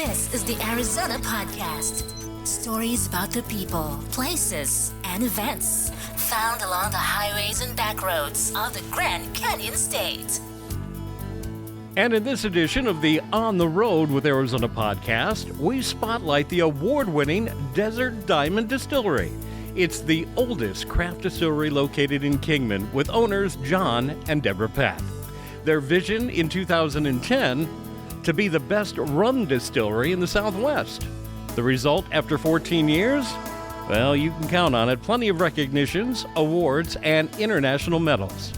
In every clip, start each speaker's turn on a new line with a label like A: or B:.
A: This is the Arizona Podcast. Stories about the people, places, and events found along the highways and back roads of the Grand Canyon State.
B: And in this edition of the On the Road with Arizona podcast, we spotlight the award-winning Desert Diamond Distillery. It's the oldest craft distillery located in Kingman with owners John and Deborah Patt. Their vision in 2010, to be the best rum distillery in the Southwest. The result after 14 years? Well, you can count on it. Plenty of recognitions, awards, and international medals.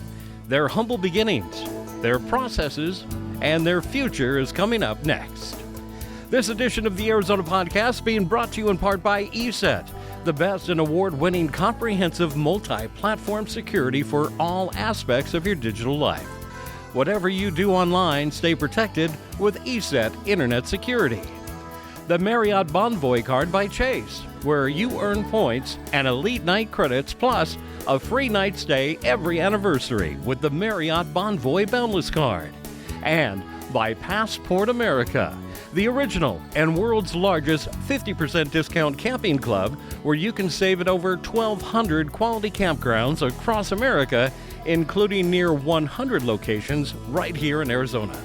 B: Their humble beginnings, their processes, and their future is coming up next. This edition of the Arizona Podcast being brought to you in part by ESET, the best and award-winning comprehensive multi-platform security for all aspects of your digital life. Whatever you do online, stay protected with ESET Internet Security. The Marriott Bonvoy card by Chase, where you earn points and elite night credits plus a free night stay every anniversary with the Marriott Bonvoy Boundless card. And by Passport America, the original and world's largest 50% discount camping club, where you can save at over 1,200 quality campgrounds across America, including near 100 locations right here in Arizona.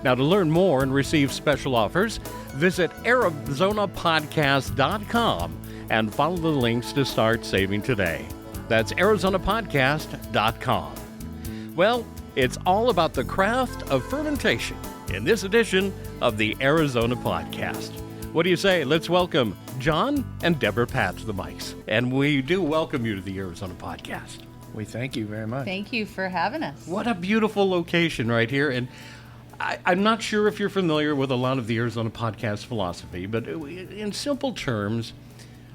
B: Now, to learn more and receive special offers, visit ArizonaPodcast.com and follow the links to start saving today. That's ArizonaPodcast.com. Well, it's all about the craft of fermentation in this edition of the Arizona Podcast. What do you say? Let's welcome John and Deborah Patt to the mics. And we do welcome you to the Arizona Podcast.
C: We thank you very much.
D: Thank you for having us.
B: What a beautiful location right here. And I'm not sure if you're familiar with a lot of the Arizona Podcast philosophy, but in simple terms,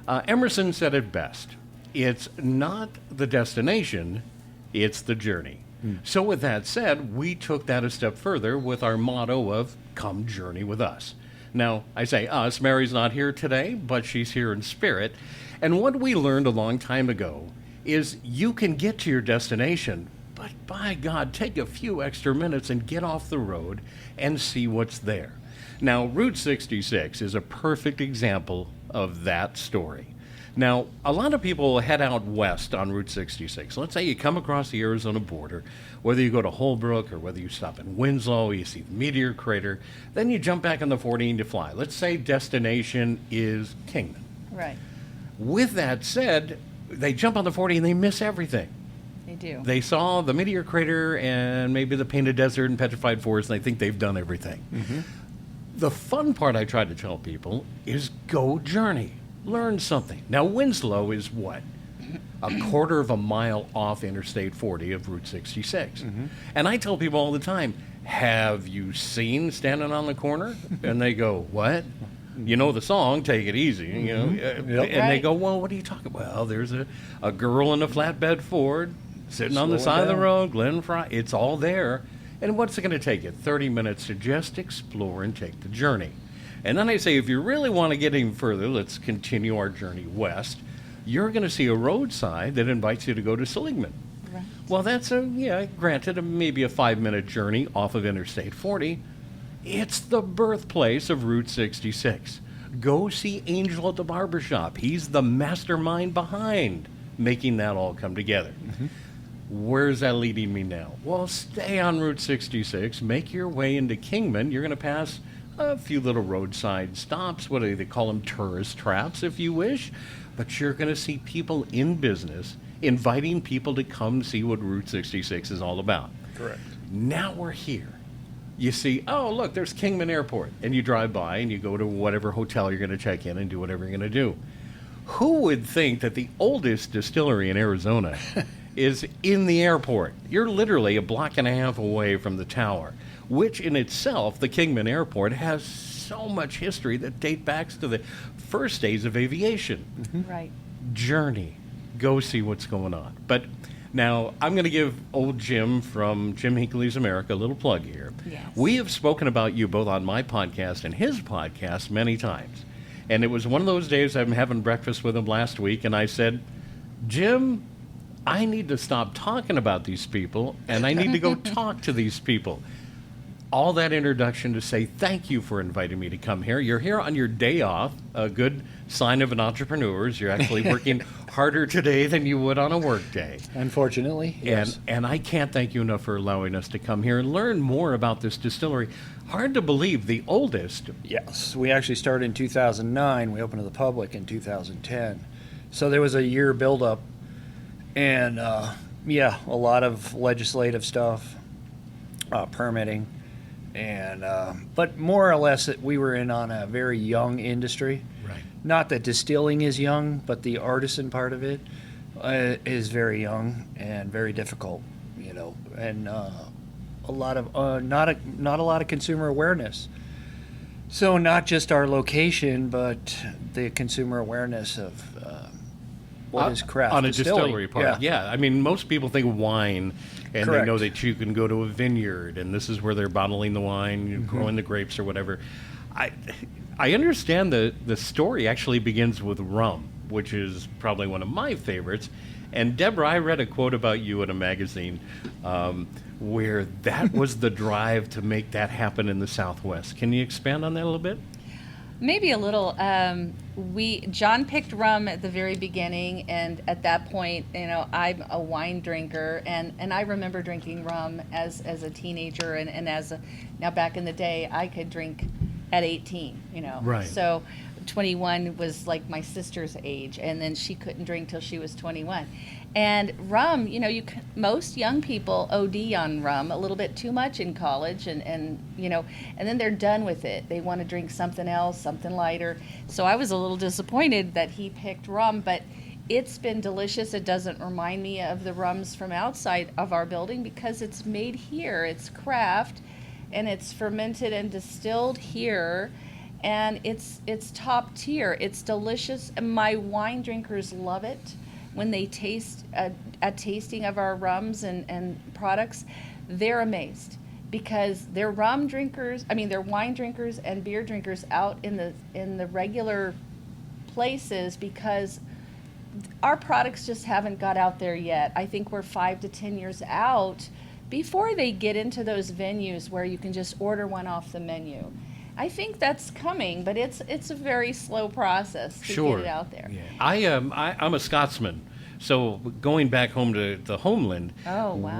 B: Emerson said it best. It's not the destination, it's the journey. So with that said, we took that a step further with our motto of come journey with us. Now, I say us, Mary's not here today, but she's here in spirit. And what we learned a long time ago is you can get to your destination, but by God, take a few extra minutes and get off the road and see what's there. Now, Route 66 is a perfect example of that story. Now, a lot of people head out west on Route 66. Let's say you come across the Arizona border, whether you go to Holbrook or whether you stop in Winslow, you see the Meteor Crater, then you jump back on the 40 and you fly. Let's say destination is Kingman.
D: Right.
B: With that said, they jump on the 40 and they miss everything.
D: They do.
B: They saw the Meteor Crater and maybe the Painted Desert and Petrified Forest, and they think they've done everything. Mm-hmm. The fun part I try to tell people is go journey. Learn something. Now, Winslow is what? A quarter of a mile off Interstate 40 of Route 66. Mm-hmm. And I tell people all the time, have you seen Standing on the Corner? And they go, what? You know the song, Take It Easy. You know, and they go, well, what are you talking about? Well, there's a girl in a flatbed Ford sitting on the side of the road, Glen Fry. It's all there. And what's it going to take you? 30 minutes to just explore and take the journey. And then I say, if you really want to get even further, let's continue our journey west. You're going to see a roadside that invites you to go to Seligman. Right. Well, that's granted, maybe a 5-minute journey off of Interstate 40. It's the birthplace of Route 66. Go see Angel at the barbershop. He's the mastermind behind making that all come together. Mm-hmm. Where's that leading me now? Well, stay on Route 66, make your way into Kingman. You're going to pass a few little roadside stops. What do they call them? Tourist traps, if you wish. But you're going to see people in business inviting people to come see what Route 66 is all about.
C: Correct.
B: Now we're here. You see, oh, look, there's Kingman Airport. And you drive by and you go to whatever hotel you're going to check in and do whatever you're going to do. Who would think that the oldest distillery in Arizona is in the airport? You're literally a block and a half away from the tower, which in itself, the Kingman Airport, has so much history that dates back to the first days of aviation.
D: Mm-hmm. Right.
B: Journey. Go see what's going on. But now, I'm going to give old Jim from Jim Hinckley's America a little plug here.
D: Yes.
B: We have spoken about you both on my podcast and his podcast many times. And it was one of those days I'm having breakfast with him last week, and I said, Jim, I need to stop talking about these people, and I need to go talk to these people. all that introduction to say thank you for inviting me to come here. You're here on your day off, a good sign of an entrepreneur is you're actually working harder today than you would on a work day.
C: Unfortunately, yes.
B: And I can't thank you enough for allowing us to come here and learn more about this distillery. Hard to believe, the oldest.
C: Yes, we actually started in 2009. We opened to the public in 2010. So there was a year buildup, and a lot of legislative stuff, permitting, and but more or less we were in on a very young industry.
B: Right.
C: Not that distilling is young, but the artisan part of it is very young and very difficult, and a lot of not a lot of consumer awareness. So not just our location, but the consumer awareness of what is craft
B: on a
C: distilling.
B: distillery part. Yeah. I mean, most people think wine, and
C: Correct.
B: they know that you can go to a vineyard, and this is where they're bottling the wine, growing the grapes or whatever. I understand the story actually begins with rum, which is probably one of my favorites. And Deborah, I read a quote about you in a magazine where that was the drive to make that happen in the Southwest. Can you expand on that a little bit?
D: Maybe a little. John picked rum at the very beginning, and at that point, I'm a wine drinker, and I remember drinking rum as a teenager, and now back in the day, I could drink at 18.
B: Right.
D: So 21 was like my sister's age, and then she couldn't drink till she was 21. And rum, most young people OD on rum a little bit too much in college, and then they're done with it. They want to drink something else, something lighter. So I was a little disappointed that he picked rum, but it's been delicious. It doesn't remind me of the rums from outside of our building because it's made here. It's craft, and it's fermented and distilled here. And it's top tier. It's delicious, and my wine drinkers love it. When they taste a tasting of our rums and products, they're amazed because they're wine drinkers and beer drinkers out in the regular places because our products just haven't got out there yet. I think we're 5 to 10 years out before they get into those venues where you can just order one off the menu. I think that's coming, but it's a very slow process to get it out there.
B: Yeah. I'm a Scotsman, so going back home to the homeland,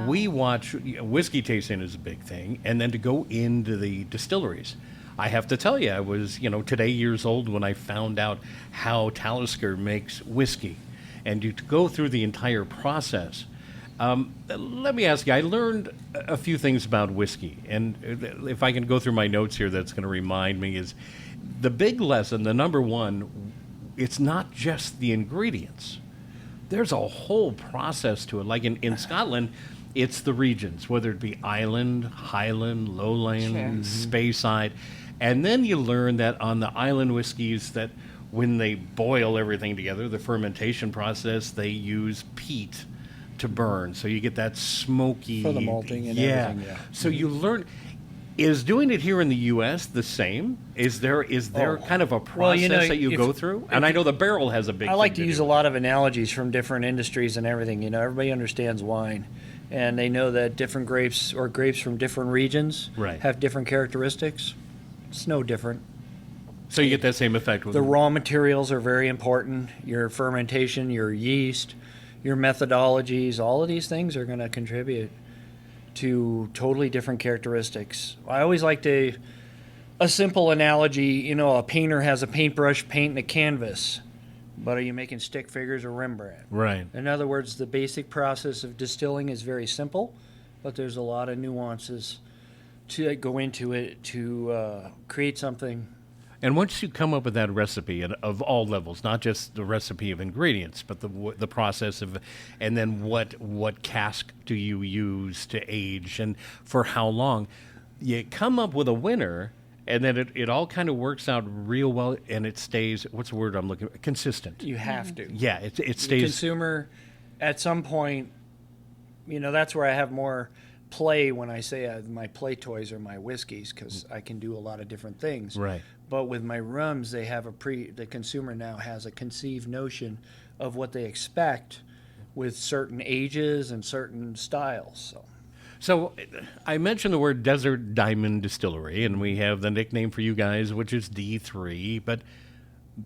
B: we watch whiskey tasting is a big thing, and then to go into the distilleries. I have to tell you, I was today years old when I found out how Talisker makes whiskey, and to go through the entire process. Let me ask you, I learned a few things about whiskey, and if I can go through my notes here, that's going to remind me is the big lesson, the number one, it's not just the ingredients. There's a whole process to it. Like in Scotland, it's the regions, whether it be island, highland, lowland, Speyside, and then you learn that on the island whiskeys that when they boil everything together, the fermentation process, they use peat to burn, so you get that smoky
C: for the malting and everything. Yeah.
B: So you learn. Is doing it here in the U.S. the same? Is there kind of a process that you go through? And I know the barrel has a big.
C: I like to use a lot of analogies from different industries and everything. Everybody understands wine, and they know that different grapes or grapes from different regions have different characteristics. It's no different.
B: So you get that same effect with
C: the raw materials are very important. Your fermentation, your yeast, your methodologies, all of these things are going to contribute to totally different characteristics. I always like a simple analogy, a painter has a paintbrush painting a canvas, but are you making stick figures or Rembrandt?
B: Right.
C: In other words, the basic process of distilling is very simple, but there's a lot of nuances to go into it to create something.
B: And once you come up with that recipe of all levels, not just the recipe of ingredients, but the process of, and then what cask do you use to age and for how long, you come up with a winner, and then it all kind of works out real well, and it stays. What's the word I'm looking for? Consistent.
C: You have to.
B: Yeah, it stays.
C: The consumer, at some point, that's where I have more play when I say my play toys are my whiskeys because I can do a lot of different things.
B: Right.
C: But with my rums, they have the consumer now has a conceived notion of what they expect with certain ages and certain styles.
B: So I mentioned the word Desert Diamond Distillery, and we have the nickname for you guys, which is D3, but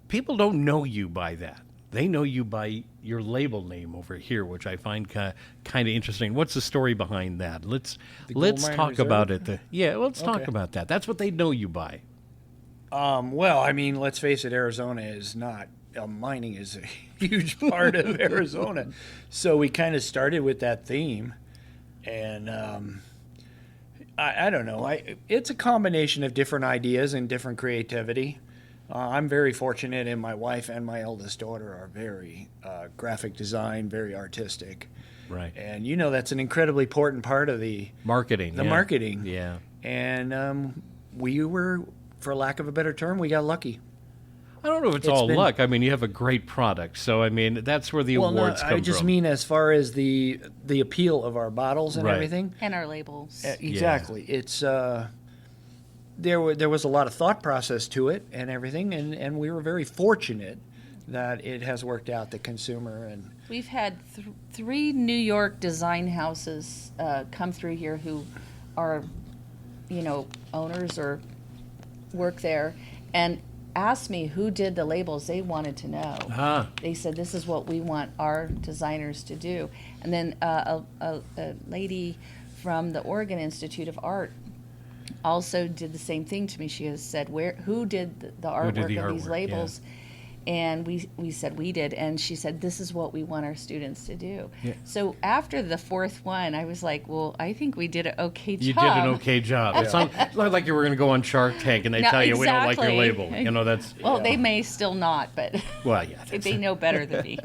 B: people don't know you by that. They know you by your label name over here, which I find kind of interesting. What's the story behind that? Let's talk about it. Let's talk about that. That's what they know you by.
C: Well, I mean, let's face it, Arizona is not, mining is a huge part of Arizona. So we kind of started with that theme. And I don't know. It's a combination of different ideas and different creativity. I'm very fortunate, and my wife and my eldest daughter are very graphic design, very artistic.
B: Right.
C: And that's an incredibly important part of the
B: marketing.
C: Marketing.
B: Yeah.
C: And we were, for lack of a better term, we got lucky.
B: I don't know if it's all luck. I mean, you have a great product, so I mean that's where the awards come from.
C: I just mean as far as the appeal of our bottles and everything,
D: and our labels.
C: Exactly. Yeah. It's there was a lot of thought process to it and everything, and we were very fortunate that it has worked out. The consumer and
D: we've had 3 New York design houses come through here who are, owners or work there, and asked me who did the labels. They wanted to know.
B: Uh-huh.
D: They said, this is what we want our designers to do. And then a lady from the Oregon Institute of Art also did the same thing to me. She has said, who did the artwork of these labels? Yeah. And we said we did, and she said, this is what we want our students to do. Yeah. So after the 4th one, I was like, well, I think we did an okay job.
B: You did an okay job. It's not like you were going to go on Shark Tank and they tell you, we don't like your label. That's
D: well, they may still not, but they know better than me.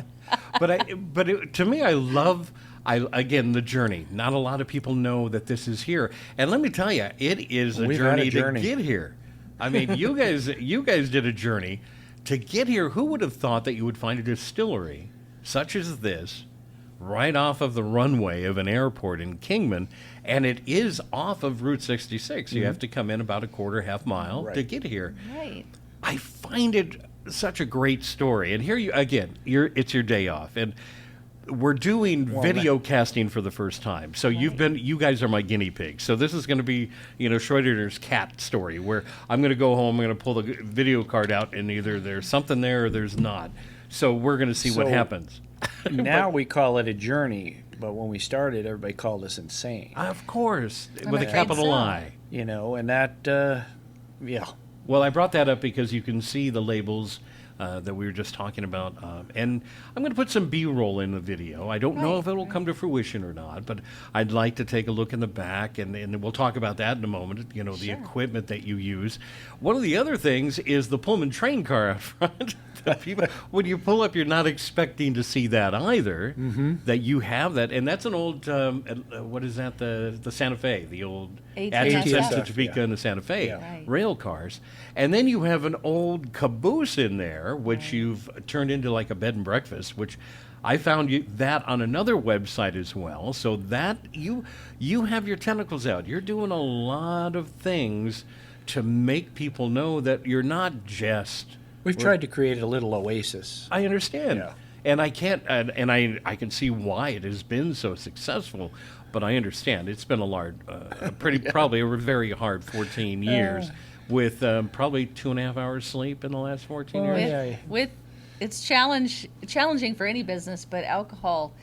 B: To me, I love again, the journey. Not a lot of people know that this is here. And let me tell you, it is a journey to get here. I mean, you guys did a journey to get here. Who would have thought that you would find a distillery such as this right off of the runway of an airport in Kingman? And it is off of Route 66. Mm-hmm. You have to come in about a half mile to get here.
D: Right.
B: I find it such a great story. And here it's your day off. And we're doing video casting for the first time. So you guys are my guinea pigs. So this is going to be, Schroeder's cat story, where I'm going to go home, I'm going to pull the video card out, and either there's something there or there's not. So we're going to see what happens.
C: Now we call it a journey, but when we started, everybody called us insane.
B: Of course, with a capital I.
C: And that,
B: Well, I brought that up because you can see the labels that we were just talking about. And I'm going to put some B-roll in the video. I don't know if it will come to fruition or not, but I'd like to take a look in the back, and we'll talk about that in a moment, the equipment that you use. One of the other things is the Pullman train car out front. When you pull up, you're not expecting to see that either, that you have that. And that's an old, what is that, the Santa Fe, the old Atchison to Topeka and the Santa Fe rail cars. And then you have an old caboose in there, which you've turned into like a bed and breakfast, which I found that on another website as well. So that you have your tentacles out. You're doing a lot of things to make people know that you're not just...
C: We've tried to create a little oasis.
B: I understand. Yeah. And I can't, and I can see why it has been so successful, but I understand it's been probably a very hard 14 years with probably 2.5 hours sleep in the last 14 years.
D: With it's challenging for any business, but alcohol,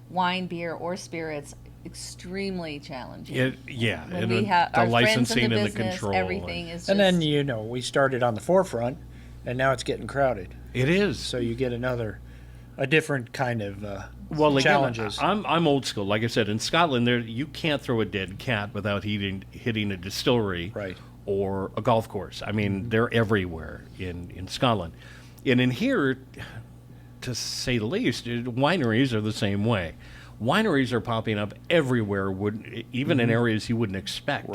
D: wine, beer, or spirits, extremely challenging.
B: And
D: we have
B: the
D: our
B: licensing
D: friends in the
B: and
D: business,
B: the control.
D: Everything is just...
C: And then, we started on the forefront, and now it's getting crowded.
B: It is.
C: So you get a different kind of challenges.
B: Again, I'm old school. Like I said, in Scotland, you can't throw a dead cat without hitting a distillery or a golf course. I mean, they're everywhere in Scotland. And in here, to say the least, wineries are the same way. Wineries are popping up everywhere, even in areas you wouldn't expect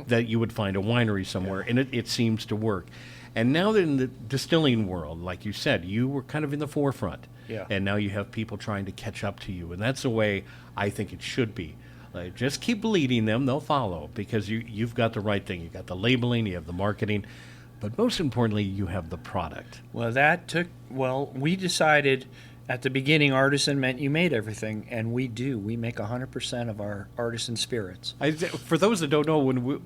B: that you would find a winery somewhere, and it seems to work. And now that in the distilling world, like you said, you were kind of in the forefront. Yeah. And now you have people trying to catch up to you. And that's the way I think it should be. Just keep leading them. They'll follow because you've got the right thing. You've got the labeling. You have the marketing. But most importantly, you have the product.
C: Well, we decided At the beginning, artisan meant you made everything, and we do. We make 100% of our artisan spirits.
B: For those that don't know, when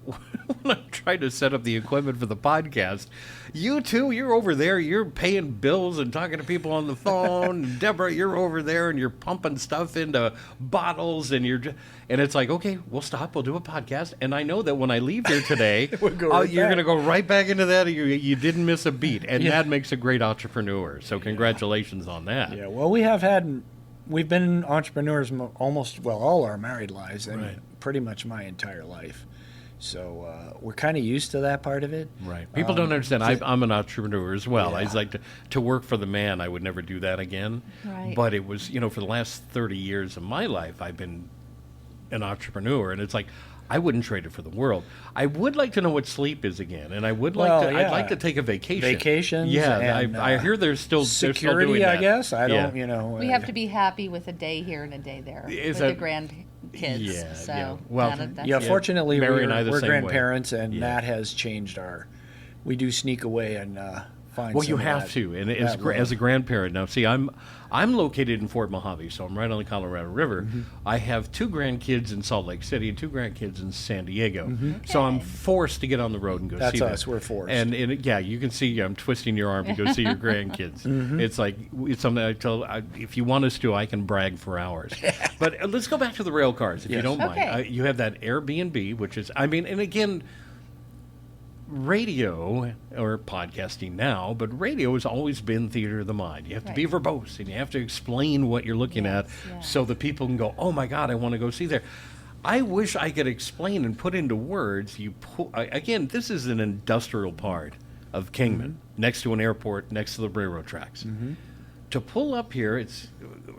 B: I tried to set up the equipment for the podcast, you two, you're over there, you're paying bills and talking to people on the phone. And Deborah, you're over there and you're pumping stuff into bottles, and it's like, okay, we'll stop, we'll do a podcast. And I know that when I leave here today,
C: We'll go right
B: you're going to
C: back.
B: go right back into that. You didn't miss a beat, and that makes a great entrepreneur. So congratulations on that.
C: Yeah, well, we've been entrepreneurs all our married lives, and
B: Right.
C: pretty much my entire life. So we're kind of used to that part of it.
B: Right. People don't understand. I'm an entrepreneur as well.
C: Yeah.
B: I like to work for the man. I would never do that again.
D: Right.
B: But it was, for the last 30 years of my life, I've been an entrepreneur, and it's like, I wouldn't trade it for the world. I would like to know what sleep is again, and I would like
C: Well,
B: to.
C: yeah.
B: I'd like to take a vacation.
C: Vacations
B: Yeah,
C: and,
B: I hear they're still
C: security,
B: doing that.
C: I guess. I don't,
B: Yeah.
D: We have to be happy with a day here and a day there
B: Is
D: with the
B: that-
D: grandkids.
B: Yeah,
D: So
B: yeah. Well,
D: that's
C: Yeah,
D: it.
C: fortunately,
B: Mary and I the
C: we're
B: same way.
C: grandparents, and
B: Yeah.
C: that has changed we do sneak away and find
B: Well,
C: some
B: you
C: of
B: have
C: that-
B: to, and
C: that road.
B: as a grandparent now. See, I'm located in Fort Mojave, so I'm right on the Colorado River.
C: Mm-hmm.
B: I have 2 grandkids in Salt Lake City and 2 grandkids in San Diego.
C: Mm-hmm.
B: So I'm
D: Okay.
B: forced to get on the road and go
C: That's
B: see them.
C: us, we're forced.
B: And yeah, you can see I'm twisting your arm to go see your grandkids.
C: Mm-hmm.
B: It's like it's something if you want us to, I can brag for hours. But let's go back to the rail cars, if you
C: Yes.
B: don't mind.
D: Okay.
B: You have that Airbnb, which is, and again, radio or podcasting now, but radio has always been theater of the mind. You have to be
D: Right.
B: verbose, and you have to explain what you're looking at
D: Yes,
B: so the people can go, oh my God, I want to go see there. I wish I could explain and put into words. Again, this is an industrial part of Kingman, next to an airport, next to the railroad tracks. To pull up here, it's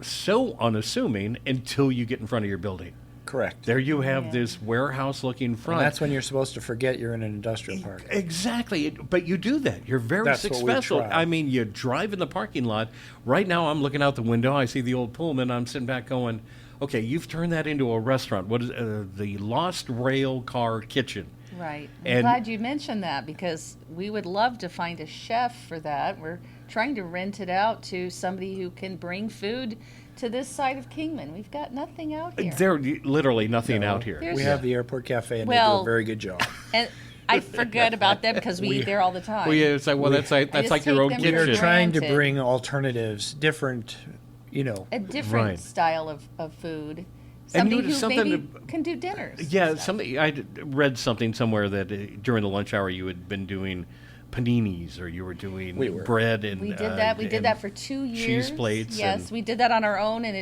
B: so unassuming until you get in front of your building.
C: Correct.
B: There you have
D: Yeah.
B: this warehouse-looking front.
C: And that's when you're supposed to forget you're in an industrial park.
B: Exactly, but you do that. You're very
C: That's what we
B: successful.
C: try.
B: I mean, you drive in the parking lot. Right now, I'm looking out the window. I see the old Pullman. I'm sitting back going, okay, you've turned that into a restaurant. What is the Lost Rail Car Kitchen?
D: Right.
B: And-
D: I'm glad you mentioned that because we would love to find a chef for that. We're trying to rent it out to somebody who can bring food to this side of Kingman. We've got nothing out here.
B: There's literally nothing out here.
D: There's-
C: We have the airport cafe, and they do
D: Well-
C: a very good job.
D: And I forget about them because we eat there all the time.
B: Well, yeah, it's like, that's
D: just
B: like your
D: take
B: own
D: them for
B: kitchen.
C: We're trying to
D: granted.
C: bring alternatives, different,
D: A different
B: Right.
D: style of food.
B: And
D: Somebody
B: you-
D: who
B: something
D: maybe
B: to-
D: can do dinners.
B: Yeah,
D: and stuff.
B: I read something somewhere that during the lunch hour you had been doing paninis, or you were doing
C: We were.
B: bread and
D: We did that. We did
B: and
D: that for 2 years.
B: cheese plates.
D: Yes,
B: and-
D: we did that on our own, and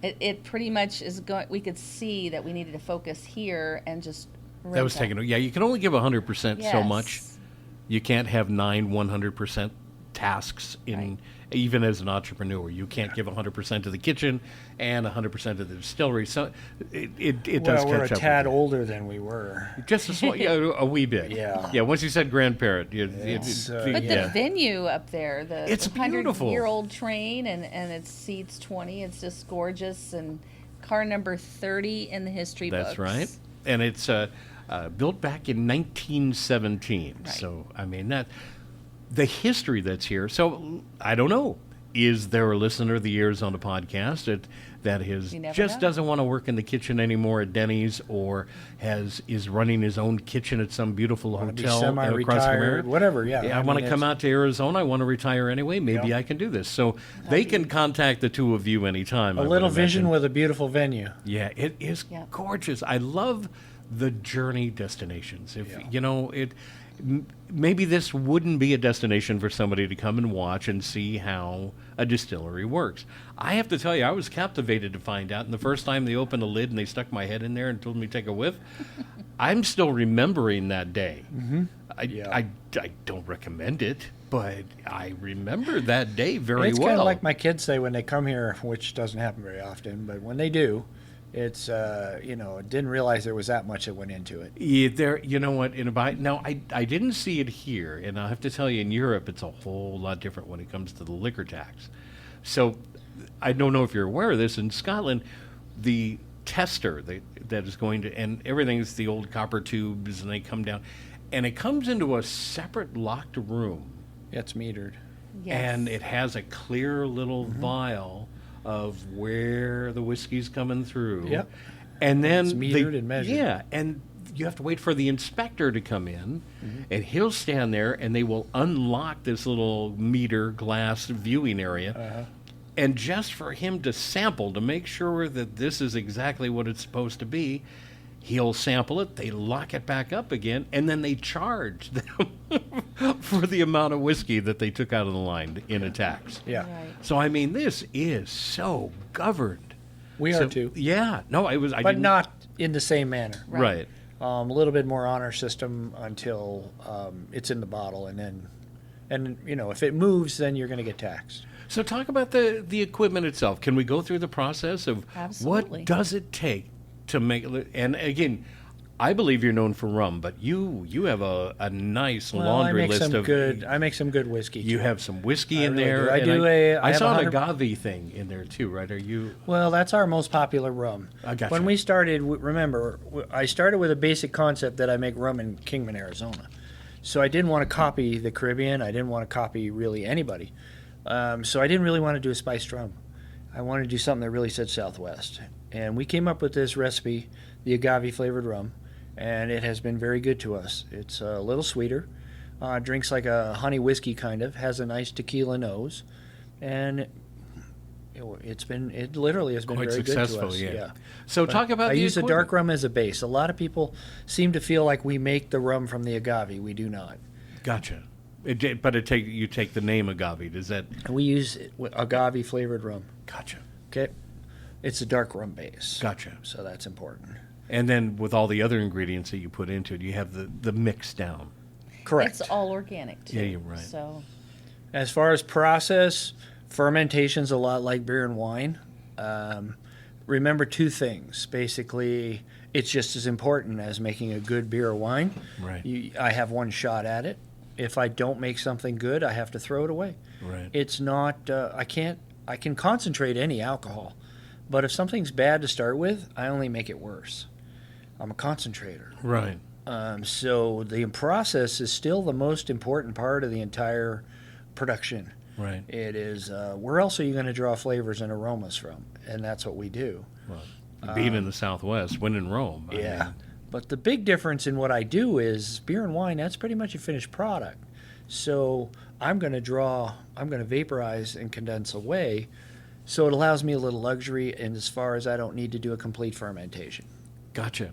D: it pretty much is going. We could see that we needed to focus here and just.
B: That was taken. Yeah, you can only give 100% so much.
D: Yes.
B: You can't have 100% tasks in.
D: Right.
B: Even as an entrepreneur, you can't give 100% to the kitchen and 100% to the distillery. So it does
C: Well, we're a
B: catch up.
C: tad
B: with you.
C: older than we were.
B: Just a small, a wee bit.
C: Yeah.
B: Yeah. Once you said grandparent,
C: It's,
D: But
B: yeah.
D: the venue up there, the
B: It's beautiful.
D: 100-year-old train, and it seats 20. It's just gorgeous, and car number 30 in the history books.
B: That's right. And it's built back in 1917.
D: Right.
B: So, I mean, the history that's here. So, I don't know. Is there a listener of the Arizona podcast that
D: You never
B: just
D: know.
B: doesn't want to work in the kitchen anymore at Denny's, or is running his own kitchen at some beautiful
C: Wanna be
B: hotel across
C: semi-retired,
B: America?
C: whatever, yeah.
B: I
C: I
B: want
C: mean,
B: to come
C: it's-
B: out to Arizona. I want to retire anyway. Maybe
C: Yeah.
B: I can do this. So they can contact the two of you anytime.
C: A
B: I would
C: little vision
B: imagine.
C: with a beautiful venue.
B: Yeah, it is
D: Yep.
B: gorgeous. I love the journey destinations. If
C: Yeah.
B: maybe this wouldn't be a destination for somebody to come and watch and see how a distillery works. I have to tell you, I was captivated to find out. And the first time they opened the lid and they stuck my head in there and told me to take a whiff, I'm still remembering that day. Mm-hmm.
C: Yeah.
B: I don't recommend it, but I remember that day very
C: It's
B: well.
C: kind of like my kids say when they come here, which doesn't happen very often, but when they do, it's, didn't realize there was that much that went into it.
B: Yeah, you know what? Now, I didn't see it here, and I have to tell you, in Europe, it's a whole lot different when it comes to the liquor tax. So, I don't know if you're aware of this. In Scotland, the tester that is going to, and everything's the old copper tubes, and they come down, and it comes into a separate locked room.
C: It's metered.
D: Yes.
B: and it has a clear little vial of where the whiskey's coming through.
C: Yep.
B: And then
C: It's metered and measured.
B: Yeah, and you have to wait for the inspector to come in, and he'll stand there, and they will unlock this little meter glass viewing area. And just for him to sample, to make sure that this is exactly what it's supposed to be, he'll sample it, they lock it back up again, and then they charge them for the amount of whiskey that they took out of the line in a tax.
C: Yeah.
D: Right.
B: So, I mean, this is so governed.
C: We
B: So,
C: are too.
B: Yeah. No, I
C: But
B: didn't-
C: not in the same manner.
B: Right.
C: A little bit more honor system until it's in the bottle, and if it moves, then you're going to get taxed.
B: So talk about the equipment itself. Can we go through the process of
D: Absolutely.
B: what does it take to make it? And again, I believe you're known for rum, but you have a nice laundry list of
C: I make some good whiskey.
B: You
C: too.
B: have some whiskey
C: I
B: in
C: really
B: there.
C: do. I
B: and
C: do I
B: I
C: have
B: saw an
C: 100
B: agave thing in there too, right? Are you?
C: Well, that's our most popular rum.
B: I gotcha.
C: When we started, remember, I started with a basic concept that I make rum in Kingman, Arizona. So I didn't want to copy the Caribbean. I didn't want to copy really anybody. So I didn't really want to do a spiced rum. I wanted to do something that really said Southwest. And we came up with this recipe, the agave flavored rum, and it has been very good to us. It's a little sweeter, drinks like a honey whiskey kind of, has a nice tequila nose, and it literally has been
B: Quite
C: very
B: successful,
C: good to us.
B: yeah. So
C: But
B: talk about
C: I
B: the
C: use the
B: equipment.
C: dark rum as a base. A lot of people seem to feel like we make the rum from the agave. We do not.
B: Gotcha. You take the name agave. Does that?
C: We use agave flavored rum.
B: Gotcha.
C: Okay, it's a dark rum base.
B: Gotcha.
C: So that's important.
B: And then with all the other ingredients that you put into it, you have the mix down.
C: Correct.
D: It's all organic too.
B: Yeah, you're right.
D: So
C: As far as process, fermentation's a lot like beer and wine. Remember two things. Basically, it's just as important as making a good beer or wine.
B: Right.
C: I have one shot at it. If I don't make something good, I have to throw it away.
B: Right.
C: It's not. I can concentrate any alcohol, but if something's bad to start with, I only make it worse. I'm a concentrator.
B: Right.
C: So the process is still the most important part of the entire production.
B: Right.
C: It is, where else are you going to draw flavors and aromas from? And that's what we do.
B: Well, being in the Southwest, when in Rome. I
C: Yeah.
B: mean,
C: But the big difference in what I do is beer and wine, that's pretty much a finished product. So I'm going to vaporize and condense away. So it allows me a little luxury, and as far as I don't need to do a complete fermentation.
B: gotcha.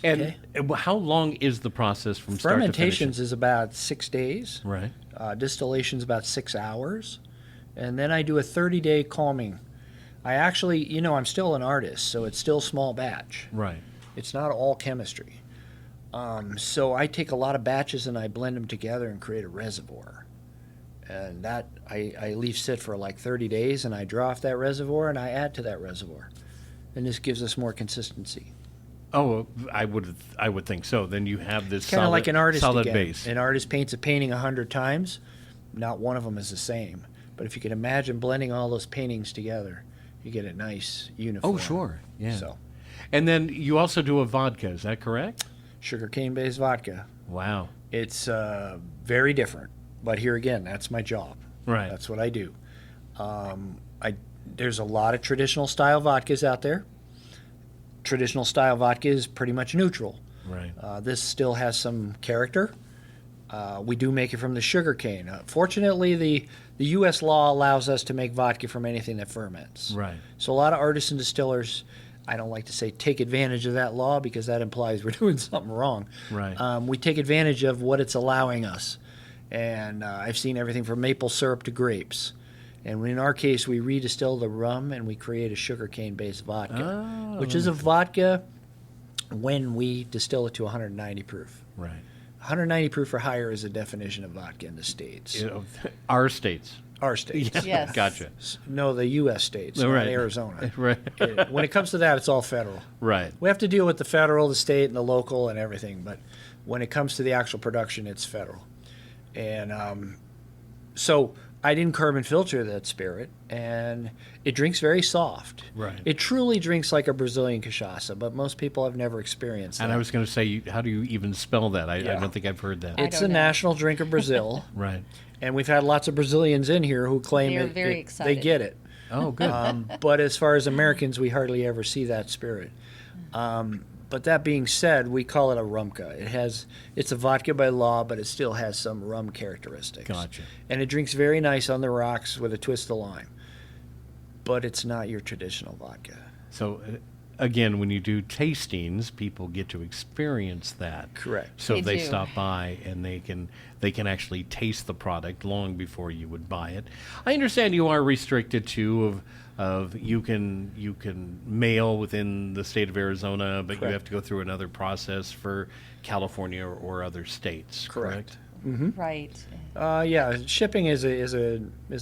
B: And how long is the process from start to finish?
C: Fermentations is about 6 days.
B: Right.
C: Distillation's about 6 hours. And then I do a 30-day calming. I actually, I'm still an artist, so it's still small batch.
B: Right.
C: It's not all chemistry. So I take a lot of batches and I blend them together and create a reservoir. And that I leave sit for like 30 days, and I draw off that reservoir and I add to that reservoir. And this gives us more consistency.
B: Oh, I would think so. Then you have this
C: Kind of like an artist
B: solid
C: again.
B: base.
C: An artist paints a painting 100 times. Not one of them is the same. But if you can imagine blending all those paintings together, you get a nice uniform.
B: Oh, sure. Yeah.
C: So,
B: And then you also do a vodka. Is that correct?
C: sugarcane-based vodka.
B: Wow.
C: It's very different. But here again, that's my job.
B: Right.
C: That's what I do. There's a lot of traditional style vodkas out there. Traditional style vodka is pretty much neutral.
B: Right.
C: This still has some character. We do make it from the sugar cane. Fortunately, the U.S. law allows us to make vodka from anything that ferments.
B: Right.
C: So a lot of artisan distillers, I don't like to say take advantage of that law because that implies we're doing something wrong.
B: Right.
C: We take advantage of what it's allowing us. And I've seen everything from maple syrup to grapes. And in our case, we redistill the rum and we create a sugarcane-based vodka, which is a vodka when we distill it to 190 proof.
B: Right.
C: 190 proof or higher is a definition of vodka in the States.
B: Our states.
C: Our states.
D: Yes.
B: Gotcha.
C: No, the U.S. states,
B: Right.
C: not Arizona.
B: Right.
C: When it comes to that, it's all federal.
B: Right.
C: We have to deal with the federal, the state, and the local and everything. But when it comes to the actual production, it's federal. And So I didn't carbon filter that spirit, and it drinks very soft.
B: Right.
C: It truly drinks like a Brazilian cachaça, but most people have never experienced that.
B: And I was going to say, how do you even spell that? I don't think I've heard that.
C: It's
D: don't
C: a
D: know.
C: national drink of Brazil.
B: Right.
C: And we've had lots of Brazilians in here who claim
D: They're
C: it,
D: very
C: they
D: excited.
C: get it.
B: Oh, good.
C: But as far as Americans, we hardly ever see that spirit. But that being said, we call it a rumka. It's a vodka by law, but it still has some rum characteristics.
B: Gotcha.
C: And it drinks very nice on the rocks with a twist of lime. But it's not your traditional vodka.
B: So, again, when you do tastings, people get to experience that.
C: Correct.
B: So
D: They
B: they
D: do.
B: stop by and they can actually taste the product long before you would buy it. I understand you are restricted to of you can mail within the state of Arizona, but you
C: Correct.
B: have to go through another process for California or other states.
C: Correct.
D: Right.
C: Yeah, shipping is a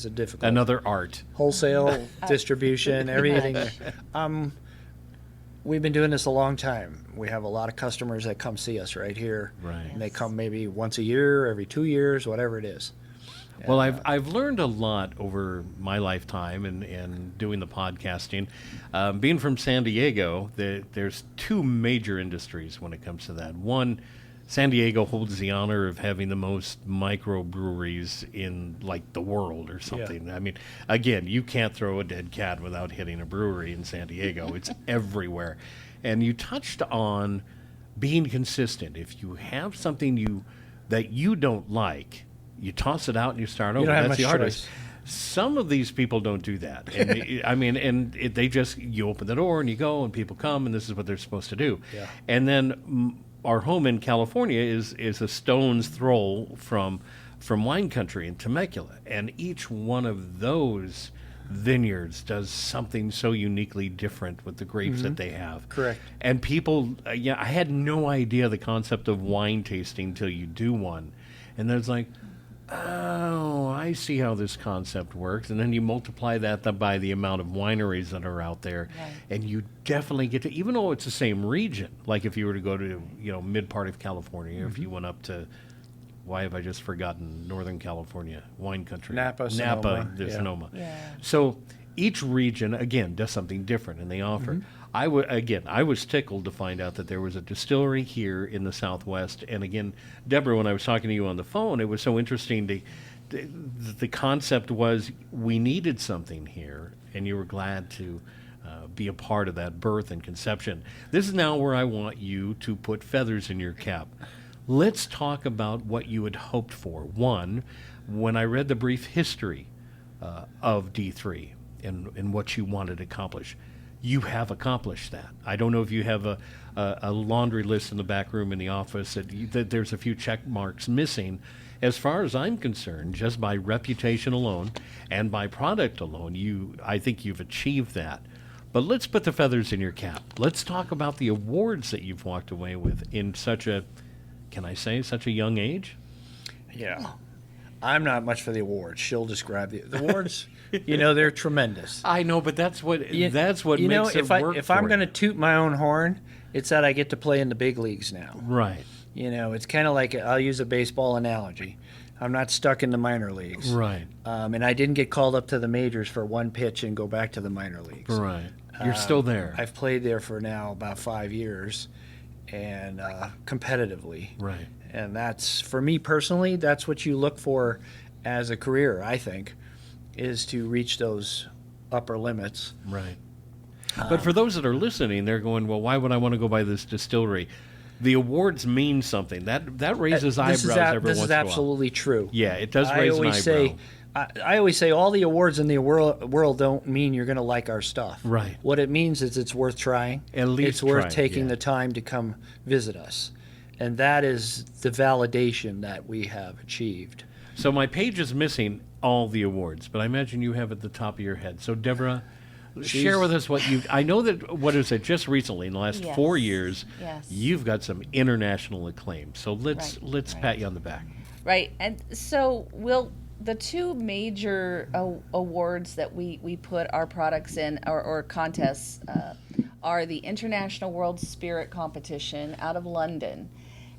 C: difficult.
B: Another art.
C: Wholesale distribution, everything. We've been doing this a long time. We have a lot of customers that come see us right here.
B: Right.
C: And they come maybe once a year, every 2 years, whatever it is.
B: Well, I've learned a lot over my lifetime and doing the podcasting. Being from San Diego, there's two major industries when it comes to that. One, San Diego holds the honor of having the most microbreweries in like the world or something. I mean, again, you can't throw a dead cat without hitting a brewery in San Diego. It's everywhere. And you touched on being consistent. If you have something that you don't like, you toss it out and you start over.
C: don't have
B: That's
C: much
B: the hardest.
C: choice.
B: Some of these people don't do that. And they just, you open the door and you go and people come and this is what they're supposed to do.
C: Yeah.
B: And then our home in California is a stone's throw from wine country in Temecula. And each one of those vineyards does something so uniquely different with the grapes that they have.
C: Correct.
B: And people, I had no idea the concept of wine tasting till you do one. And then it's like, oh, I see how this concept works. And then you multiply that by the amount of wineries that are out there.
D: Right.
B: And you definitely get to, even though it's the same region, like if you were to go to, mid part of California, if you went up to, why have I just forgotten Northern California, wine country?
C: Napa, Sonoma, yeah.
B: Sonoma.
D: Yeah.
B: So each region, again, does something different, and they offer. I was tickled to find out that there was a distillery here in the Southwest. And again, Deborah, when I was talking to you on the phone, it was so interesting. The concept was we needed something here, and you were glad to be a part of that birth and conception. This is now where I want you to put feathers in your cap. Let's talk about what you had hoped for. One, when I read the brief history of D3 and what you wanted to accomplish, you have accomplished that. I don't know if you have a laundry list in the back room in the office that there's a few check marks missing. As far as I'm concerned, just by reputation alone and by product alone, I think you've achieved that. But let's put the feathers in your cap. Let's talk about the awards that you've walked away with in such a young age.
C: Yeah. I'm not much for the awards. She'll describe the awards. They're tremendous.
B: I know, but that's what makes it
C: if I'm going to
B: to
C: toot my own horn, it's that I get to play in the big leagues now.
B: Right.
C: It's kind of like, I'll use a baseball analogy. I'm not stuck in the minor leagues.
B: Right.
C: And I didn't get called up to the majors for one pitch and go back to the minor leagues.
B: Right. You're still there.
C: I've played there for now about 5 years, and competitively.
B: Right.
C: And that's, for me personally, that's what you look for as a career, I think, is to reach those upper limits.
B: Right. But for those that are listening, they're going, well, why would I want to go by this distillery? The awards mean something. That raises eyebrows every once in a while.
C: This is absolutely true.
B: Yeah, it does raise an eyebrow.
C: I always say all the awards in the world don't mean you're going to like our stuff.
B: Right.
C: What it means is it's worth trying.
B: At least
C: it's worth
B: try it,
C: taking
B: yeah.
C: the time to come visit us. And that is the validation that we have achieved.
B: So my page is missing all the awards, but I imagine you have at the top of your head. So Deborah, share with us what you. I know that just recently in the last
D: Yes.
B: 4 years,
D: Yes.
B: you've got some international acclaim. So let's
D: Right.
B: pat you on the back.
D: Right. And so the two major awards that we put our products in, or contests, are the International World Spirit Competition out of London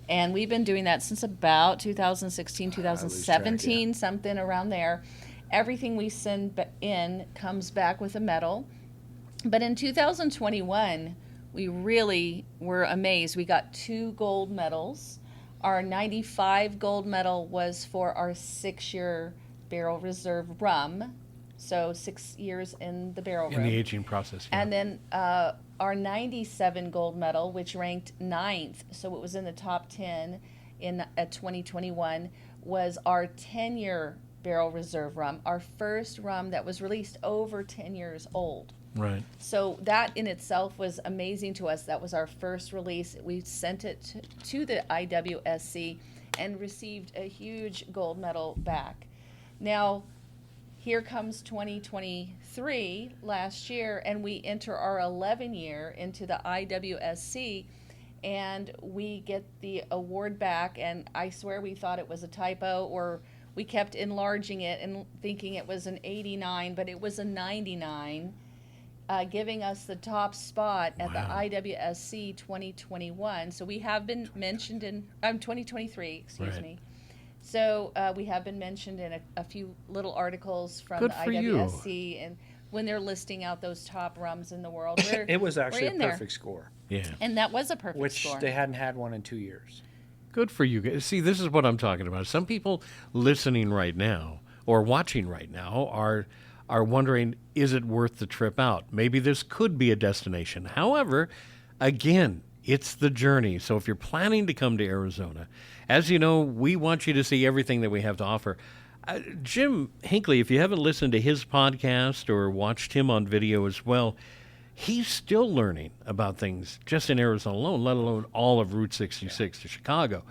D: And we've been doing that since about 2016, 2017, something around there. Everything we send in comes back with a medal. But in 2021, we really were amazed. We got 2 gold medals. Our 95 gold medal was for our 6-year barrel reserve rum. So 6 years in the barrel room.
B: In the aging process. Yeah.
D: And then our 97 gold medal, which ranked 9th, so it was in the top 10 in 2021, was our 10-year barrel reserve rum, our first rum that was released over 10 years old.
B: Right.
D: So that in itself was amazing to us. That was our first release. We sent it to the IWSC and received a huge gold medal back. Now, here comes 2023 last year, and we enter our 11th year into the IWSC, and we get the award back, and I swear we thought it was a typo, or we kept enlarging it and thinking it was an 89, but it was a 99. Giving us the top spot at the IWSC 2021. So we have been mentioned in 2023, excuse me. So we have been mentioned in a few little articles from
B: Good
D: the
B: for
D: IWSC, and when they're listing out those top rums in the world,
C: It was actually
D: we're
C: a
D: in
C: perfect score.
B: Yeah.
D: And that was a perfect
C: Which
D: score.
C: they hadn't had one in 2 years.
B: Good for you guys. See, this is what I'm talking about. Some people listening right now or watching right now are wondering, is it worth the trip out? Maybe this could be a destination. However, again, it's the journey. So if you're planning to come to Arizona, as you know, we want you to see everything that we have to offer. Jim Hinckley, if you haven't listened to his podcast or watched him on video as well, he's still learning about things just in Arizona alone, let alone all of Route 66 to Chicago.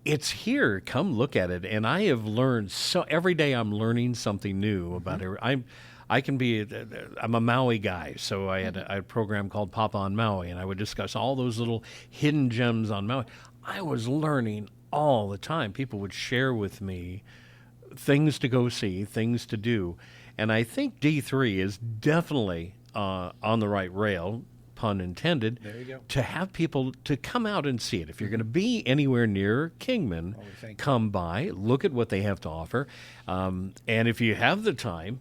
B: It's here. Come look at it. And I have learned so every day I'm learning something new about it. I'm a Maui guy, so I had a program called Papa on Maui, and I would discuss all those little hidden gems on Maui. I was learning all the time. People would share with me things to go see, things to do. And I think D3 is definitely on the right rail, pun intended,
C: There you go.
B: to have people to come out and see it. If you're going to be anywhere near Kingman, come by, look at what they have to offer. And if you have the time,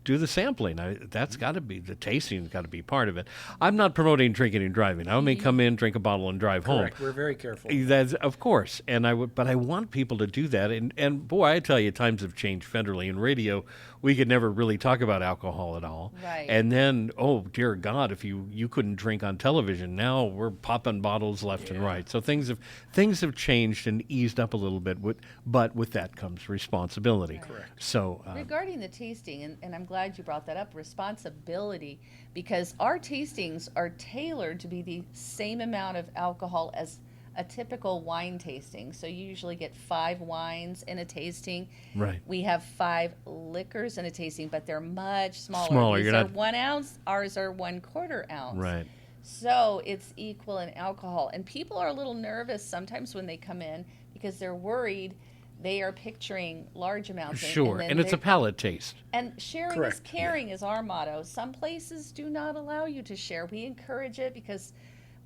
B: do the sampling. That's got to be, the tasting's got to be part of it. I'm not promoting drinking and driving. I may come in, drink a bottle, and drive home.
C: Correct. We're very careful.
B: That's, of course, but I want people to do that. And boy, I tell you, times have changed federally. In radio, we could never really talk about alcohol at all.
D: Right.
B: And then, oh dear God, if you couldn't drink on television, now we're popping bottles left and right. So things have changed and eased up a little bit. But with that comes responsibility.
C: Correct.
B: So
D: regarding the tasting, and I'm glad you brought that up, responsibility, because our tastings are tailored to be the same amount of alcohol as a typical wine tasting. So you usually get 5 wines in a tasting.
B: Right.
D: We have 5 liquors in a tasting, but they're much smaller.
B: Smaller.
D: These
B: You're
D: are
B: not
D: 1 ounce. Ours are 1/4 ounce.
B: right.
D: So it's equal in alcohol. And people are a little nervous sometimes when they come in because they're worried they are picturing large amounts.
B: Sure. And it's a palate taste.
D: And sharing
C: Correct.
D: is caring is our motto. Some places do not allow you to share. We encourage it because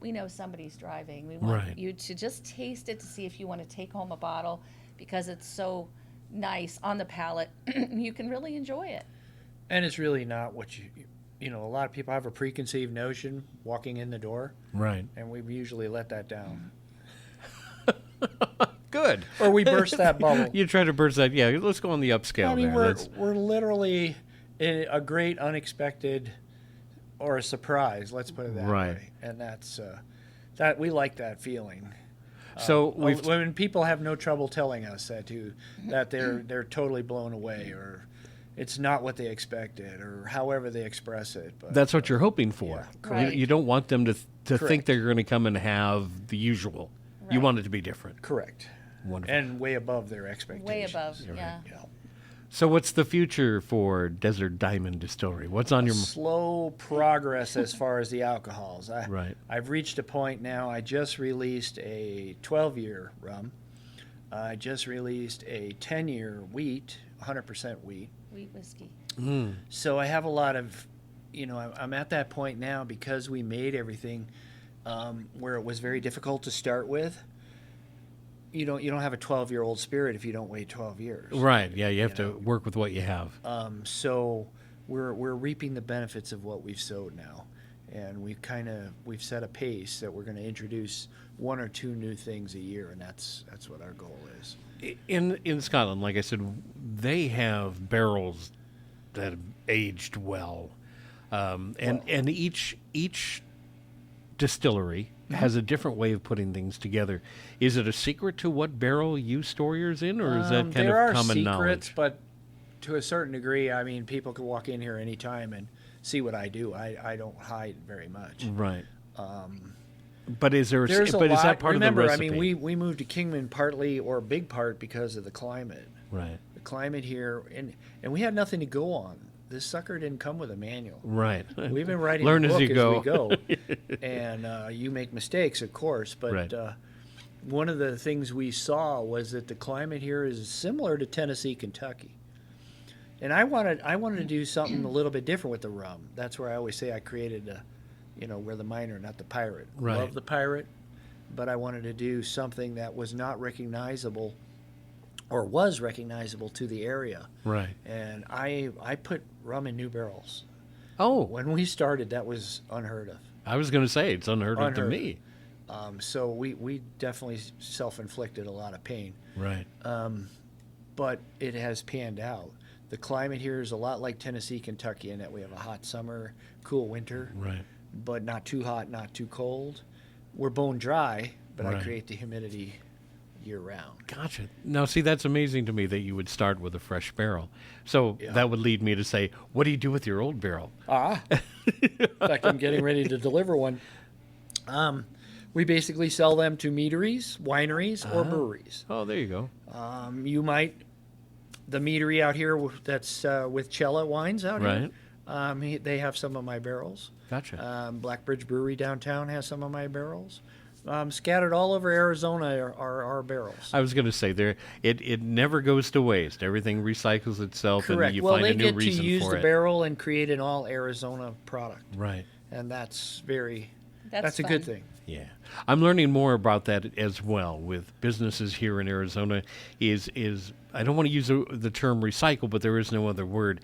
D: we know somebody's driving. We want
B: Right.
D: you to just taste it to see if you want to take home a bottle because it's so nice on the palate. You can really enjoy it.
C: And it's really not what you know, a lot of people have a preconceived notion walking in the door,
B: Right.
C: and we usually let that down.
B: Good.
C: Or we burst that bubble.
B: You try to burst that. Yeah, let's go on the upscale
C: I mean,
B: there.
C: we're literally in a great unexpected or a surprise. Let's put it that
B: Right.
C: way. And that's that we like that feeling.
B: So we've
C: When people have no trouble telling us that they're totally blown away, or it's not what they expected, or however they express it. But
B: that's what you're hoping for.
C: Yeah,
D: Right.
B: You don't want them to think
C: Correct.
B: they're going to come and have the usual. You
D: Right.
B: want it to be different.
C: correct.
B: Wonderful.
C: And way above their expectations.
D: Way above,
C: You're
D: yeah.
C: right, yeah.
B: So what's the future for Desert Diamond Distillery? What's on your
C: Slow progress as far as the alcohols.
B: Right.
C: I've reached a point now. I just released a 12-year rum. I just released a 10-year wheat, 100% wheat.
D: Wheat whiskey.
C: So I have a lot of, I'm at that point now because we made everything. where it was very difficult to start with. You don't have a 12-year-old spirit if you don't wait 12 years.
B: Right. Yeah, you have to work with what you have.
C: So we're reaping the benefits of what we've sowed now, and we've set a pace that we're going to introduce 1 or 2 new things a year, and that's what our goal is.
B: In Scotland, like I said, they have barrels that have aged well, and each distillery has a different way of putting things together. Is it a secret to what barrel you store yours in, or is that kind of common knowledge?
C: There are secrets, but to a certain degree, I mean, people can walk in here anytime and see what I do. I don't hide very much.
B: Right. But is there?
C: There's
B: but
C: a lot.
B: Is that part
C: Remember,
B: of the recipe?
C: I mean, we moved to Kingman partly or a big part because of the climate.
B: Right.
C: The climate here, and we had nothing to go on. This sucker didn't come with a manual.
B: Right.
C: We've been writing
B: Learn
C: the book
B: as you go.
C: we go. And you make mistakes, of course. But
B: Right.
C: One of the things we saw was that the climate here is similar to Tennessee, Kentucky. And I wanted to do something a little bit different with the rum. That's where I always say I created we're the miner, not the pirate.
B: Right.
C: Love the pirate, but I wanted to do something that was not recognizable or was recognizable to the area.
B: Right.
C: And I put rum in new barrels.
B: Oh,
C: When we started, that was unheard of.
B: I was going to say it's unheard of to
C: Unheard
B: me.
C: So we definitely self-inflicted a lot of pain.
B: Right.
C: But it has panned out. The climate here is a lot like Tennessee, Kentucky, in that we have a hot summer, cool winter,
B: Right.
C: but not too hot, not too cold. We're bone dry, but
B: Right.
C: I create the humidity year-round.
B: Gotcha. Now, see, that's amazing to me that you would start with a fresh barrel. So
C: Yeah.
B: that would lead me to say, what do you do with your old barrel?
C: In fact, I'm getting ready to deliver one. We basically sell them to meaderies, wineries, or breweries.
B: Oh, there you go.
C: The meadery out here that's with Cella Wines out
B: Right.
C: here, they have some of my barrels.
B: Gotcha.
C: Blackbridge Brewery downtown has some of my barrels. Scattered all over Arizona are our barrels.
B: I was going to say it never goes to waste. Everything recycles itself,
C: Correct.
B: and you
C: Well,
B: find
C: they
B: a new
C: get to
B: reason
C: use
B: for
C: the
B: it.
C: barrel and create an all Arizona product,
B: Right.
C: and that's a
D: That's
C: good
D: fun.
C: thing.
B: Yeah, I'm learning more about that as well with businesses here in Arizona. Is I don't want to use the term recycle, but there is no other word.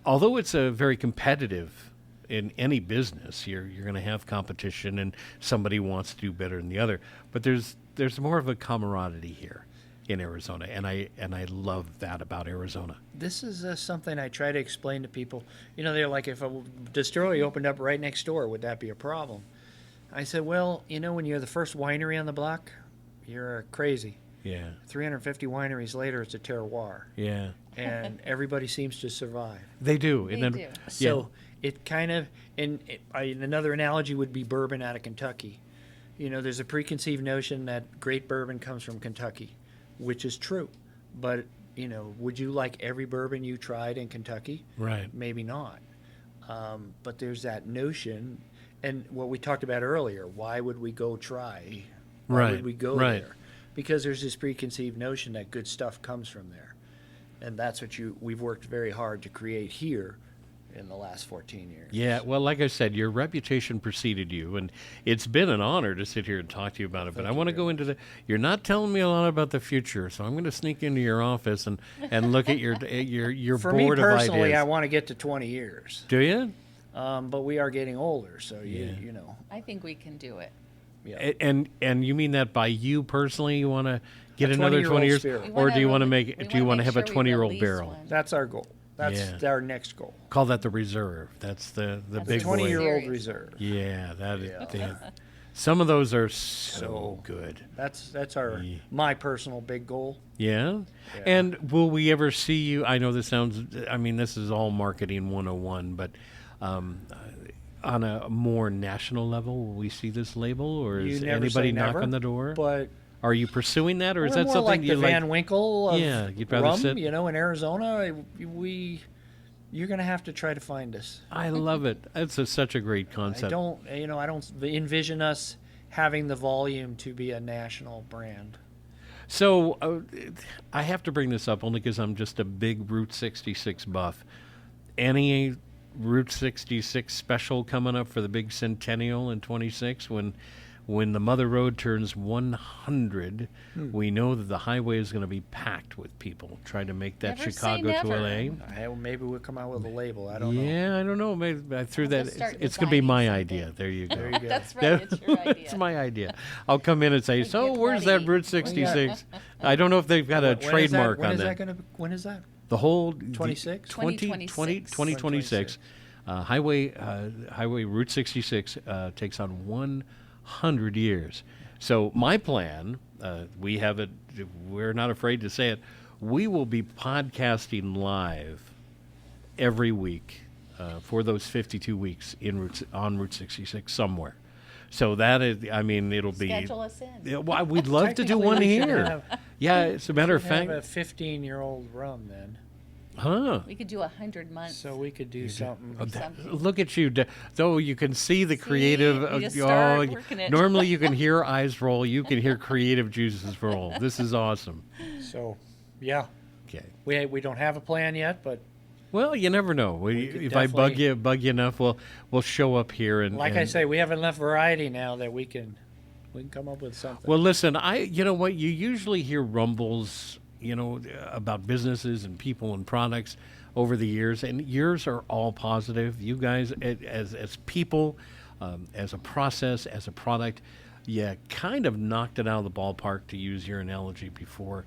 B: Although it's a very competitive in any business, you're going to have competition, and somebody wants to do better than the other. But there's more of a camaraderie here in Arizona, and I love that about Arizona.
C: This is something I try to explain to people. They're like, if a distillery opened up right next door, would that be a problem? I said, well, when you're the first winery on the block, you're crazy.
B: Yeah,
C: 350 wineries later, it's a terroir,
B: yeah,
C: and everybody seems to survive.
B: they do.
D: They
B: and then,
D: do.
B: Yeah.
C: So it kind of, another analogy would be bourbon out of Kentucky. There's a preconceived notion that great bourbon comes from Kentucky, which is true. But, would you like every bourbon you tried in Kentucky?
B: Right.
C: Maybe not. But there's that notion, and what we talked about earlier, why would we go try? Why
B: Right,
C: would we go
B: right.
C: there? Because there's this preconceived notion that good stuff comes from there. And that's what we've worked very hard to create here in the last 14 years.
B: Yeah, well, like I said, your reputation preceded you, and it's been an honor to sit here and talk to you about it. But I want to go into you're not telling me a lot about the future, so I'm going to sneak into your office and look at your
C: For
B: board
C: me
B: of
C: personally,
B: ideas.
C: I want to get to 20 years.
B: Do you?
C: But we are getting older, so
B: Yeah.
C: you know.
D: I think we can do it.
C: Yeah.
B: And you mean that by you personally, you want to get
C: A
B: another 20 years,
C: 20-year-old spirit.
B: or do you want to make?
D: We
B: Do you want to have a
D: make sure we
B: 20-year-old
D: release
B: barrel?
D: one.
C: That's our goal. That's
B: Yeah.
C: our next goal.
B: Call that the reserve. That's the
D: That's
B: big
D: a
B: boy.
C: 20-year-old
D: Series.
C: reserve.
B: Yeah, that is.
C: Yeah.
B: Damn. Some of those are so
C: So-
B: good.
C: That's
B: Yeah.
C: my personal big goal.
B: Yeah?
C: Yeah.
B: And will we ever see you? I know this sounds, I mean, this is all marketing 101, but on a more national level, will we see this label, or
C: You
B: is
C: never
B: anybody
C: say
B: knock
C: never,
B: on the door?
C: But
B: Are you pursuing that, or is
C: we're
B: that
C: more
B: something
C: like
B: you
C: the
B: like?
C: Van Winkle of
B: Yeah, you'd rather
C: rum,
B: sit-
C: in Arizona. You're going to have to try to find us.
B: I love it. It's such a great
C: I
B: concept.
C: don't envision us having the volume to be a national brand.
B: So I have to bring this up only because I'm just a big Route 66 buff. Any Route 66 special coming up for the big centennial in 26 when the Mother Road turns 100. We know that the highway is going to be packed with people trying to make that
D: Never say
B: Chicago to
D: never.
B: LA.
C: Maybe we'll come out with a label. I don't know.
B: Yeah, I don't know. Maybe I threw
D: I'll
B: that.
D: just start
B: It's going to be my
D: designing
B: idea.
D: something.
B: There you go.
C: There you go.
D: That's right. It's your idea.
B: It's my idea. I'll come in and say, so
D: get
B: where's that
D: ready.
B: Route 66? I don't know if they've got a trademark
C: when
B: on
C: is
B: that.
C: When is that?
B: The whole
C: 26?
B: 2026. Highway Route 66 takes on 100 years. So my plan, we have it. We're not afraid to say it. We will be podcasting live every week for those 52 weeks on Route 66 somewhere. So that is, I mean, it'll be.
D: Schedule us in.
B: Yeah, well, we'd love to do
C: Technically,
B: one
C: we should
B: here.
C: have-
B: Yeah, as a matter of
C: have
B: fact.
C: a 15-year-old rum then,
B: Huh.
D: We could do 100 months.
C: so we could do something.
D: something.
B: Look at you. Though you can see the creative.
D: you just start working it.
B: Normally you can hear eyes roll. You can hear creative juices roll. This is awesome.
C: So, yeah,
B: Okay.
C: we don't have a plan yet, but
B: Well, you never know.
C: could
B: If I bug
C: definitely-
B: you enough, we'll show up here and.
C: like I
B: and-
C: say, we have enough variety now that we can come up with something.
B: Well, listen, you know what? You usually hear rumbles, about businesses and people and products over the years, and yours are all positive. You guys, as people, as a process, as a product, you kind of knocked it out of the ballpark, to use your analogy before.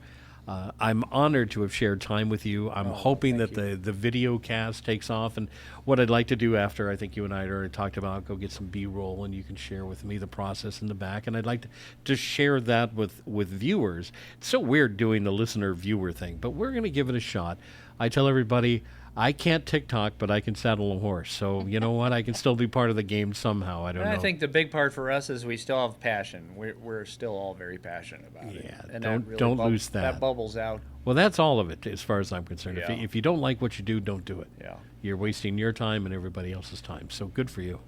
B: I'm honored to have shared time with you. I'm hoping that
C: thank
B: the video cast takes off. And what I'd like to do after, I think you and I had already talked about, go get some B-roll and you can share with me the process in the back. And I'd like to share that with viewers. It's so weird doing the listener-viewer thing, but we're going to give it a shot. I tell everybody, I can't TikTok, but I can saddle a horse. So you know what? I can still be part of the game somehow. I don't know.
C: I think the big part for us is we still have passion. We're still all very passionate about it.
B: Yeah,
C: And
B: don't-
C: that really
B: don't lose that.
C: That bubbles out.
B: Well, that's all of it as far as I'm concerned.
C: Yeah.
B: If you don't like what you do, don't do it.
C: Yeah.
B: You're wasting your time and everybody else's time. So good for you.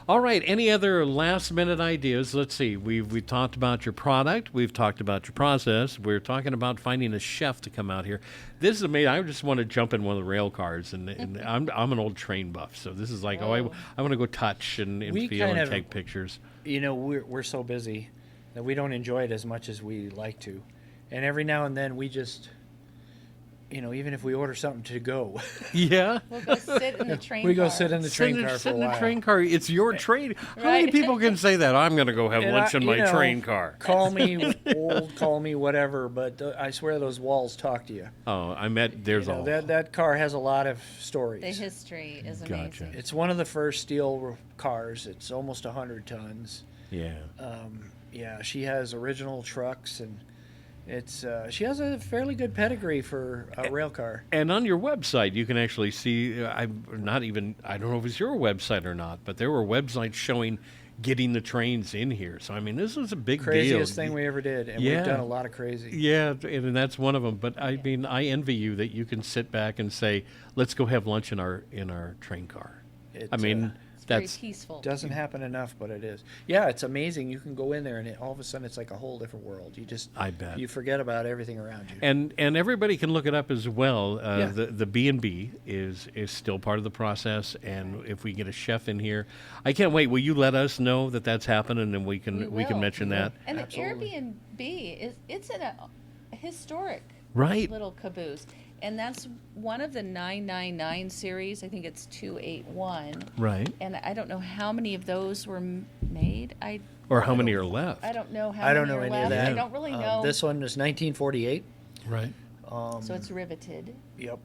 B: All right. Any other last minute ideas? Let's see. We've talked about your product. We've talked about your process. We're talking about finding a chef to come out here. This is amazing. I just want to jump in one of the rail cars, and I'm an old train buff, so this is like, I want to go touch and
C: We
B: feel
C: kind
B: and
C: of-
B: take pictures.
C: We're so busy that we don't enjoy it as much as we like to. And every now and then we just, even if we order something to go,
B: Yeah.
D: We'll go sit in the train
C: we go
D: car.
C: sit in the train car for
B: sit
C: a
B: in the
C: while.
B: train car. It's your train. How many
D: Right.
B: people can say that? I'm going to go have
C: And
B: lunch in my
C: you know,
B: train car.
C: Call me old, call me whatever, but I swear those walls talk to you.
B: Oh, there's all.
C: That car has a lot of stories.
D: The history is
B: Gotcha.
D: amazing.
C: It's one of the first steel cars. It's almost 100 tons.
B: Yeah.
C: Yeah, she has original trucks, and she has a fairly good pedigree for a rail car.
B: And on your website, you can actually see. I don't know if it's your website or not, but there were websites showing getting the trains in here. So I mean, this is a big
C: Craziest
B: deal.
C: thing we ever did, and
B: Yeah.
C: we've done a lot of crazy.
B: Yeah, and that's one of them. But I mean, I envy you that you can sit back and say, "Let's go have lunch in our train car."
C: It,
B: I mean,
D: It's very
B: that's
D: peaceful.
C: doesn't happen enough, but it is. Yeah, it's amazing. You can go in there, and all of a sudden, it's like a whole different world.
B: I bet.
C: You forget about everything around you.
B: And everybody can look it up as well.
C: Yeah.
B: The B&B is still part of the process, and if we get a chef in here, I can't wait. Will you let us know that that's happened, and then we can
D: will.
B: mention that?
D: And
C: Absolutely.
D: the Airbnb it's in a historic
B: Right.
D: little caboose. And that's one of the 999 series. I think it's 281.
B: Right.
D: And I don't know how many of those were made.
B: Or how many are left?
D: I don't know how
C: I don't
D: many
C: know
D: are
C: any of
D: left.
C: that.
D: I don't really know.
C: This one is 1948.
B: Right.
D: So it's riveted.
C: Yep.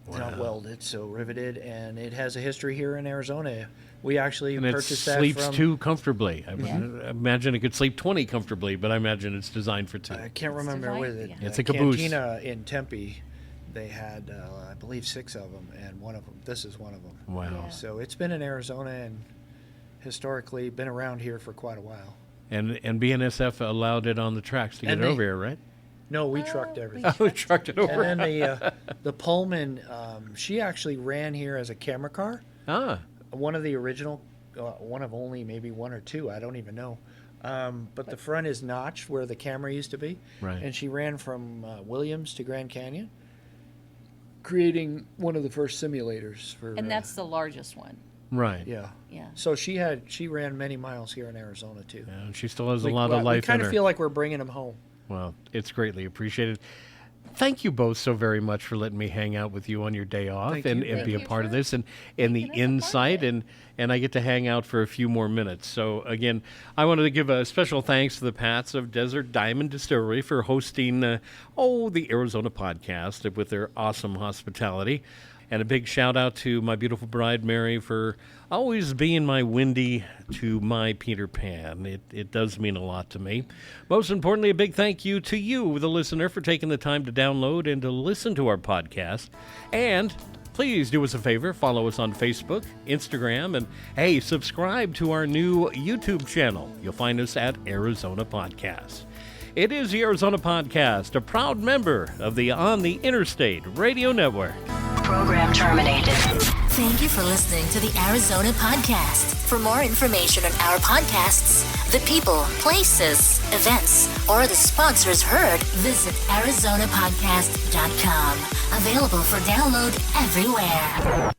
C: It's
B: Wow.
C: not welded, so riveted, and it has a history here in Arizona. We actually
B: And it
C: purchased that
B: sleeps
C: from.
B: 2 comfortably. I
D: Yeah.
B: imagine it could sleep 20 comfortably, but I imagine it's designed for 2.
C: I can't
D: It's
C: remember
D: divided,
C: with it.
D: yeah.
B: It's a caboose.
C: Cantina in Tempe. They had, I believe, 6 of them, and one of them. This is one of them.
B: Wow.
D: Yeah.
C: So it's been in Arizona and historically been around here for quite a while.
B: And BNSF allowed it on the tracks to get
C: And
B: it
C: they-
B: over here, right?
C: No, we
D: Oh,
C: trucked
D: we
C: everything.
B: Oh, we trucked it over.
C: And then the Pullman, she actually ran here as a camera car.
B: Ah.
C: One of the original, one of only maybe 1 or 2, I don't even know. But the front is notched where the camera used to be.
B: Right.
C: And she ran from Williams to Grand Canyon. creating one of the first simulators for.
D: And that's the largest one.
B: Right.
C: Yeah.
D: Yeah.
C: So she ran many miles here in Arizona too.
B: Yeah, and she still has a lot of life
C: We kind
B: in
C: of
B: her.
C: feel like we're bringing them home.
B: Well, it's greatly appreciated. Thank you both so very much for letting me hang out with you on your day off
C: Thank
B: and,
C: you.
B: and be a
D: Thank you
B: part of
D: for
B: this and the
D: making us a part of
B: insight
D: it.
B: and I get to hang out for a few more minutes. So again, I wanted to give a special thanks to the Patts of Desert Diamond Distillery for hosting the Arizona Podcast with their awesome hospitality. And a big shout out to my beautiful bride, Mary, for always being my Wendy to my Peter Pan. It does mean a lot to me. Most importantly, a big thank you to you, the listener, for taking the time to download and to listen to our podcast. And please do us a favor, follow us on Facebook, Instagram, and hey, subscribe to our new YouTube channel. You'll find us at Arizona Podcast. It is the Arizona Podcast, a proud member of the On the Interstate Radio Network.
A: Program terminated. Thank you for listening to the Arizona Podcast. For more information on our podcasts, the people, places, events, or the sponsors heard, visit ArizonaPodcast.com. Available for download everywhere.